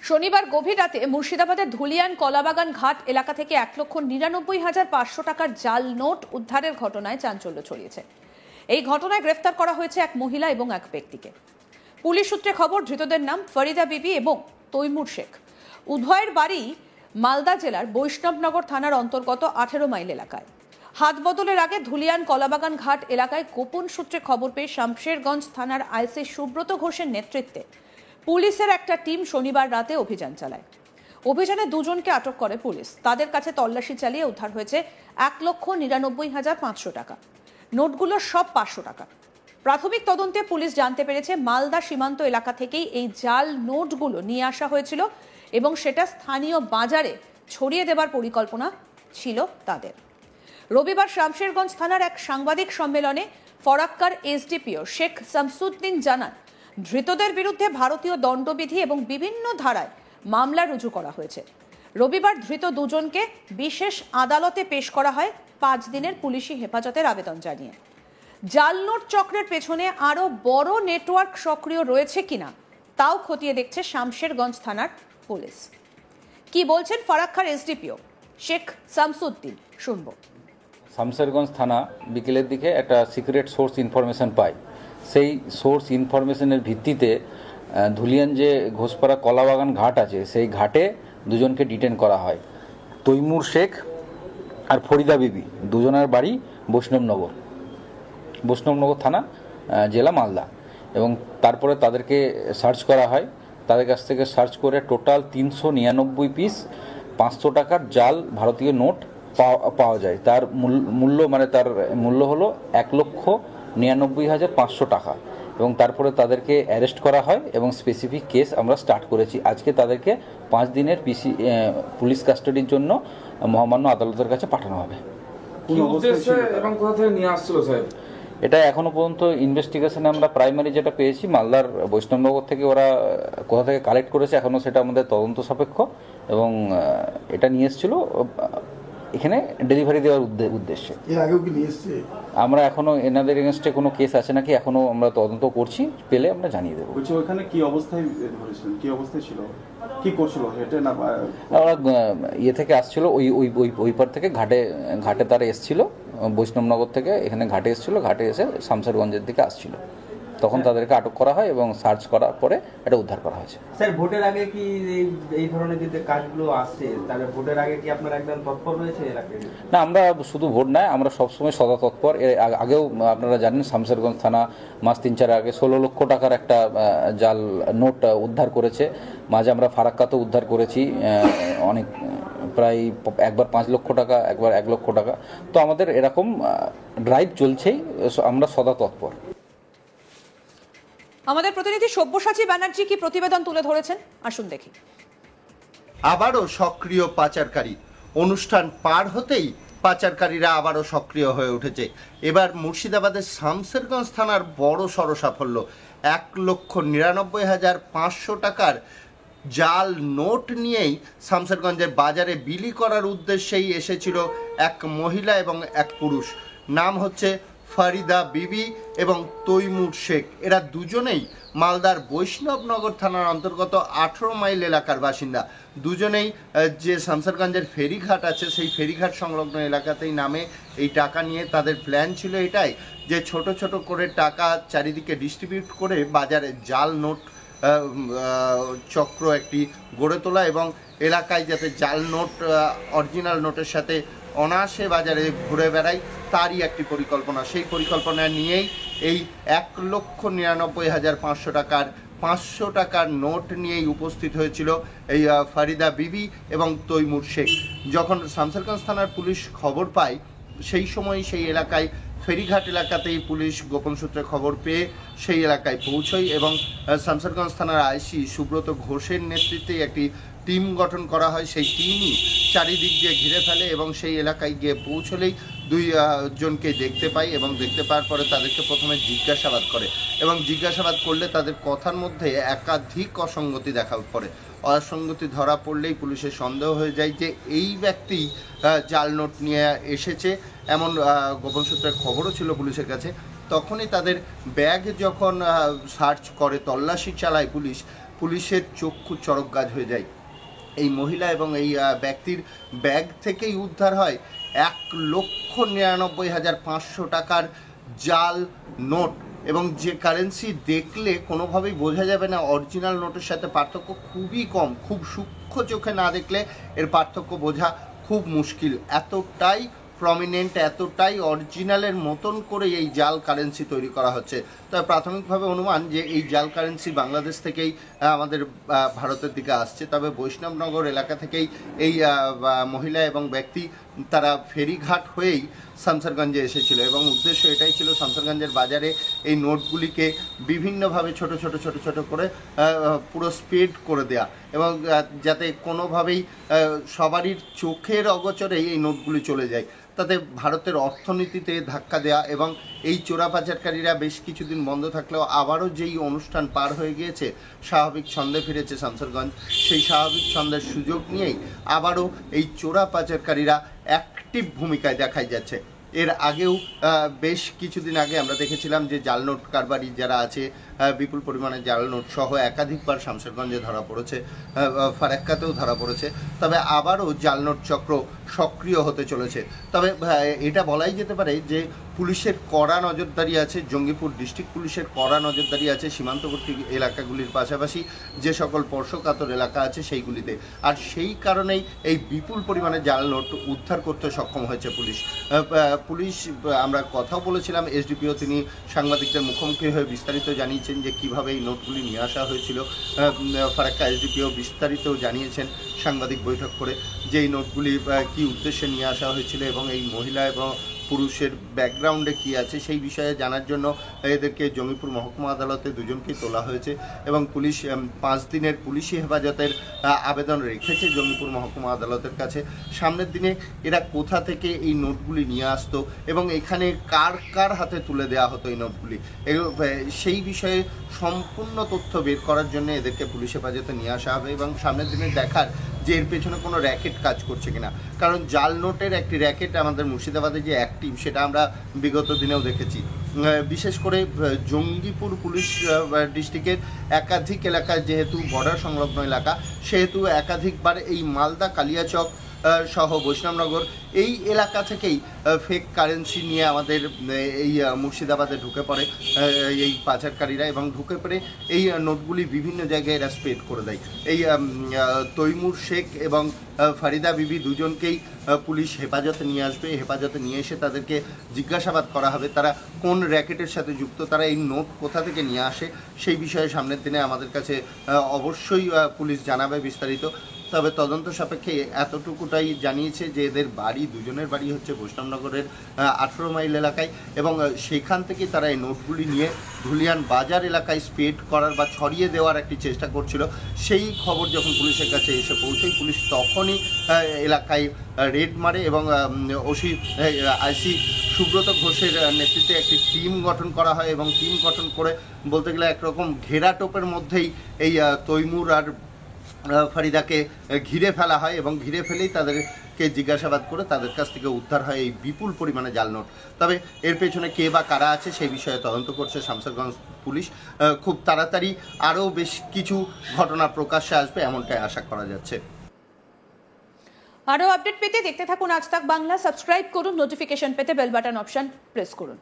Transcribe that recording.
শনিবার গভীর রাতে মুর্শিদাবাদের ধুলিয়ান কলাবাগান ঘাট এলাকা থেকে 1,99,500 টাকার জাল নোট উদ্ধারের ঘটনায় চাঞ্চল্য ছড়িয়েছে। এই ঘটনায় গ্রেফতার করা হয়েছে এক মহিলা এবং এক ব্যক্তিকে। পুলিশ সূত্রে খবর, ধৃতদের নাম ফরিদা বিবি এবং তৈমুর শেখ। উভয়ের বাড়ি মালদা জেলার বৈষ্ণবনগর থানার অন্তর্গত 18 মাইল এলাকায়। হাত বদলের আগে ধুলিয়ান কলাবাগান ঘাট এলাকায় গোপন সূত্রে খবর পেয়ে শামশেরগঞ্জ থানার আইসি সুব্রত ঘোষের নেতৃত্বে পুলিশের একটা টিম শনিবার রাতে অভিযান চালায়। অভিযানে দুজনকে আটক করে পুলিশ। তাদের কাছে তল্লাশি চালিয়ে উদ্ধার হয়েছে 1,99,500 টাকা। নোটগুলো সব 500 টাকা। প্রাথমিক তদন্তে পুলিশ জানতে পেরেছে মালদা সীমান্ত এলাকা থেকেই এই জাল নোটগুলো নিয়ে আসা হয়েছিল এবং সেটা স্থানীয় বাজারে ছড়িয়ে দেবার পরিকল্পনা ছিল তাদের। রবিবার শামশেরগঞ্জ থানার এক সাংবাদিক সম্মেলনে ফরাক্কার এসডিপিও শেখ শামসুদ্দিন জানান, ধৃতদের বিরুদ্ধে ভারতীয় দণ্ডবিধি এবং বিভিন্ন ধারায় মামলা রুজু করা হয়েছে। রবিবার ধৃত দুজনকে বিশেষ আদালতে পেশ করা হয় 5 দিনের পুলিশি হেফাজতের আবেদন জানিয়ে। জাল নোট চক্রের পেছনে আরো বড় নেটওয়ার্ক সক্রিয় রয়েছে কিনা তাও খতিয়ে দেখছে শামশেরগঞ্জ থানার পুলিশ। কি বলছেন ফরাক্কার এসডিপিও শেখ শামসুদ্দিন, শুনবো। শামশেরগঞ্জ থানা বিকেলের দিকে একটা সিক্রেট সোর্স ইনফরমেশন পায়। সেই সোর্স ইনফরমেশনের ভিত্তিতে ধুলিয়ান যে ঘোষপাড়া কলাবাগান ঘাট আছে সেই ঘাটে দুজনকে ডিটেন করা হয়। তৈমুর শেখ আর ফরিদা বিবি, দুজনের বাড়ি বৈষ্ণবনগর থানা, জেলা মালদা। এবং তারপরে তাদেরকে সার্চ করা হয়। তাদের কাছ থেকে সার্চ করে টোটাল 399 পিস 500 টাকার জাল ভারতীয় নোট পাওয়া যায়। তার মূল্য হলো 1,99,500 টাকা। এবং তারপরে তাদেরকে অ্যারেস্ট করা হয় এবং স্পেসিফিক কেস আমরা স্টার্ট করেছি। আজকে তাদেরকে 5 দিনের পুলিশ কাস্টাডির জন্য মহামান্য আদালতের কাছে পাঠানো হবে। এটা এখনো পর্যন্ত ইনভেস্টিগেশনে আমরা প্রাইমারি যেটা পেয়েছি, মালদার বৈষ্ণবনগর থেকে ওরা কোথা থেকে কালেক্ট করেছে এখনো সেটা আমাদের তদন্ত সাপেক্ষ। এবং এটা নিয়ে এসেছিল এখানে ডেলিভারি দেওয়ার উদ্দেশ্যে। এর আগেও কি নিয়ে এসেছে? আমরা এখনো এনাদের এগেনস্টে কোনো কেস আছে নাকি এখনো আমরা তদন্ত করছি, পেলে আমরা জানিয়ে দেবো। ওখানে কি অবস্থায় ধরেছিলেন, কি অবস্থায় ছিল, কি করছিল? হেঁটে না ওরা থেকে আসছিল, ওই পার থেকে ঘাটে তারা এসছিল, বৈষ্ণবনগর থেকে এখানে ঘাটে এসছিল, ঘাটে এসে শামশেরগঞ্জের দিকে আসছিল। তখন তাদেরকে আটক করা হয় এবং সার্চ করার পরে এটা উদ্ধার করা হয়েছে। স্যার, ভোটের আগে কি এই ধরনের যে কাজগুলো আসছে, তাহলে ভোটের আগে কি আপনারা একদম তৎপর রয়েছে এলাকায়? না, আমরা শুধু ভোট নয়, আমরা সবসময় সদা তৎপর। এর আগেও আপনারা জানেন শামশেরগঞ্জ থানা মাস 3-4 আগে 16 লক্ষ টাকার একটা জাল নোট উদ্ধার করেছে। মাঝে আমরা ফারাক্কাতেও উদ্ধার করেছি অনেক, প্রায় একবার 5 লক্ষ টাকা, একবার 1 লক্ষ টাকা। তো আমাদের এরকম ড্রাইভ চলছেই, আমরা সদা তৎপর। আমাদের প্রতিনিধি সব্যসাচী ব্যানার্জি কি প্রতিবেদন তুলে ধরেছেন, আসুন দেখি। আবারও সক্রিয় পাচারকারী। অনুষ্ঠান পার হতেই পাচারকারীরা আবারও সক্রিয় হয়ে উঠেছে। এবার মুর্শিদাবাদের শামশেরগঞ্জ থানার বড় সড় সাফল্য। 1,99,500 টাকার জাল নোট নিয়েই শামশেরগঞ্জের বাজারে বিলি করার উদ্দেশ্যেই এসেছিল এক মহিলা এবং এক পুরুষ। নাম হচ্ছে ফরিদা বিবি এবং তৈমুর শেখ। এরা দুজনেই মালদার বৈষ্ণবনগর থানার অন্তর্গত 18 মাইল এলাকার বাসিন্দা। দুজনেই যে শামশেরগঞ্জের ফেরিঘাট আছে সেই ফেরিঘাট সংলগ্ন এলাকাতেই নামে এই টাকা নিয়ে তাদের প্ল্যান ছিল এটাই যে ছোট ছোট করে টাকা চারিদিকে ডিস্ট্রিবিউট করে বাজারে জাল নোট চক্র একটি গড়ে তোলা এবং এলাকায় যাতে জাল নোট অরিজিনাল নোটের সাথে অনায়াসে বাজারে ঘুরে বেড়ায় তারই একটি পরিকল্পনা। সেই পরিকল্পনা নিয়েই এই 1,99,500 টাকার 500 টাকার নোট নিয়েই উপস্থিত হয়েছিল এই ফরিদা বিবি এবং তৈমুর শেখ। যখন শামশেরগঞ্জ থানার পুলিশ খবর পায় সেই সময় সেই এলাকায় ফেরিঘাট এলাকাতেই পুলিশ গোপন সূত্রে খবর পেয়ে সেই এলাকায় পৌঁছয় এবং শামশেরগঞ্জ থানার আইসি সুব্রত ঘোষের নেতৃত্বে একটি টিম গঠন করা হয়। সেই টিমই চারিদিক দিয়ে ঘিরে ফেলে এবং সেই এলাকায় গিয়ে পৌঁছলেই জনকে দেখতে পাই এবং দেখতে পাওয়ার পরে তাদেরকে প্রথমে জিজ্ঞাসাবাদ করে এবং জিজ্ঞাসাবাদ করলে তাদের কথার মধ্যে একাধিক অসঙ্গতি দেখা পড়ে। অসঙ্গতি ধরা পড়লেই পুলিশের সন্দেহ হয়ে যায় যে এই ব্যক্তি জাল নোট নিয়ে এসেছে, এমন গোপন সূত্রের খবরও ছিল পুলিশের কাছে। তখনই তাদের ব্যাগ যখন সার্চ করে, তল্লাশি চালায় পুলিশ, পুলিশের চক্ষু চড়ক গাছ হয়ে যায়। এই মহিলা এবং এই ব্যক্তির ব্যাগ থেকেই উদ্ধার হয় 1,99,500 টাকার জাল নোট, এবং যে কারেন্সি দেখলে কোনোভাবেই বোঝা যাবে না অরিজিনাল নোটের সাথে পার্থক্য খুবই কম, খুব সূক্ষ্ম চোখে না দেখলে এর পার্থক্য বোঝা খুব মুশকিল। এতটাই প্রমিনেন্ট, এতটাই অরিজিনালের মতন করে এই জাল কারেন্সি তৈরি করা হচ্ছে। তবে প্রাথমিকভাবে অনুমান যে এই জাল কারেন্সি বাংলাদেশ থেকেই আমাদের ভারতের দিকে আসছে। তবে বৈষ্ণবনগর এলাকা থেকেই এই মহিলা এবং ব্যক্তি তারা ফেরিঘাট হয়েই শামসারগঞ্জে এসেছিল, এবং উদ্দেশ্য এটাই ছিল শামসারগঞ্জের বাজারে এই নোটগুলিকে বিভিন্নভাবে ছোট ছোট ছোট ছোট করে পুরো স্প্রেড করে দেয়া, এবং যাতে কোনোভাবেই সবারই চোখের অগোচরে এই নোটগুলি চলে যায়, তাতে ভারতের অর্থনীতিতে ধাক্কা দেয়া। এবং এই চোরা পাচারকারীরা বেশ কিছুদিন বন্ধ থাকলেও আবারও যেই অনুষ্ঠান পার হয়ে গিয়েছে, স্বাভাবিক ছন্দে ফিরেছে শামসারগঞ্জ, সেই স্বাভাবিক ছন্দের সুযোগ নিয়েই আবারও এই চোরা পাচারকারীরা অ্যাক্টিভ ভূমিকায় দেখাই যাচ্ছে। এর আগেও বেশ কিছুদিন আগে আমরা দেখেছিলাম যে জাল নোট কারবারি যারা আছে, বিপুল পরিমাণে জাল নোট সহ একাধিকবার শামসারগঞ্জে ধরা পড়েছে, ফারাক্কাতেও ধরা পড়েছে। তবে আবারও জাল নোট চক্র সক্রিয় হতে চলেছে। তবে এটা বলাই যেতে পারে যে পুলিশের কড়া নজরদারি আছে, জঙ্গিপুর ডিস্ট্রিক্ট পুলিশের কড়া নজরদারি আছে সীমান্তবর্তী এলাকাগুলির পাশাপাশি যে সকল স্পর্শকাতর এলাকা আছে সেইগুলিতে। আর সেই কারণেই এই বিপুল পরিমাণে জাল নোট উদ্ধার করতে সক্ষম হয়েছে পুলিশ। আমরা কথাও বলেছিলাম এসডিপিও, তিনি সাংবাদিকদের মুখোমুখি হয়ে বিস্তারিত জানিয়েছেন যে কিভাবে এই নোটগুলি নিয়ে আসা হয়েছিল। ফারাক্কা এসডিপিও বিস্তারিত জানিয়েছেন সাংবাদিক বৈঠক করে যে এই নোটগুলি কি উদ্দেশ্যে নিয়ে আসা হয়েছিল, এবং এই মহিলা এবং পুরুষের ব্যাকগ্রাউন্ডে কি আছে সেই বিষয়ে জানার জন্য এদেরকে জঙ্গিপুর মহকুমা আদালতে দুজনকেই তোলা হয়েছে, এবং পুলিশ 5 দিনের পুলিশি হেফাজতের আবেদন রেখেছে জঙ্গিপুর মহকুমা আদালতের কাছে। সামনের দিনে এরা কোথা থেকে এই নোটগুলি নিয়ে আসতো এবং এখানে কার কার হাতে তুলে দেওয়া হতো এই নোটগুলি, সেই বিষয়ে সম্পূর্ণ তথ্য বের করার জন্য এদেরকে পুলিশ হেফাজতে নিয়ে আসা হবে, এবং সামনের দিনে দেখার যে এর পেছনে কোনো র্যাকেট কাজ করছে কিনা। কারণ জাল নোটের একটি র্যাকেট আমাদের মুর্শিদাবাদে যে অ্যাক্টিভ, সেটা আমরা বিগত দিনেও দেখেছি। বিশেষ করে জঙ্গিপুর পুলিশ ডিস্ট্রিক্টের একাধিক এলাকায় যেহেতু বর্ডার সংলগ্ন এলাকা, সেহেতু একাধিকবার এই মালদা, কালিয়াচক সহ বৈষ্ণবনগর এই এলাকা থেকেই ফেক কারেন্সি নিয়ে আমাদের এই মুর্শিদাবাদে ঢুকে পড়ে এই পাচারকারীরা, এবং ঢুকে পড়ে এই নোটগুলি বিভিন্ন জায়গায় এরা স্প্রেড করে দেয়। এই তৈমুর শেখ এবং ফারিদা বিবি দুজনকেই পুলিশ হেফাজতে নিয়ে আসবে। হেফাজতে নিয়ে এসে তাদেরকে জিজ্ঞাসাবাদ করা হবে তারা কোন র্যাকেটের সাথে যুক্ত, তারা এই নোট কোথা থেকে নিয়ে আসে সেই বিষয়ে সামনের দিনে আমাদের কাছে অবশ্যই পুলিশ জানাবে বিস্তারিত। তবে তদন্ত সাপেক্ষে এতটুকুটাই জানিয়েছে যে এদের বাড়ি, দুজনের বাড়ি হচ্ছে বৈষ্ণবনগরের 18 মাইল এলাকায়, এবং সেখান থেকে তারা এই নোটগুলি নিয়ে ধুলিয়ান বাজার এলাকায় স্প্রেড করার বা ছড়িয়ে দেওয়ার একটি চেষ্টা করছিল। সেই খবর যখন পুলিশের কাছে এসে পৌঁছয়, পুলিশ তখনই এলাকায় রেড মারে, এবং আইসি সুব্রত ঘোষের নেতৃত্বে একটি টিম গঠন করা হয়, এবং টিম গঠন করে বলতে গেলে একরকম ঘেরাটোপের মধ্যেই এই তৈমুর আর ফারিদাকে ঘিরে ফেলা হয়, এবং ঘিরে ফেলেই তাদেরকে জিজ্ঞাসাবাদ করে তাদের কাছ থেকে উদ্ধার হয় এই বিপুল পরিমাণে জাল নোট। তবে এর পেছনে কে বা কারা আছে সেই বিষয়ে তদন্ত করছে শামসারগঞ্জ পুলিশ। খুব তাড়াতাড়ি আরও বেশ কিছু ঘটনা প্রকাশ্যে আসবে এমনটাই আশা করা যাচ্ছে। আরও আপডেট পেতে দেখতে থাকুন আজ তাক বাংলা, সাবস্ক্রাইব করুন, নোটিফিকেশন পেতে বেল বাটন অপশন প্রেস করুন।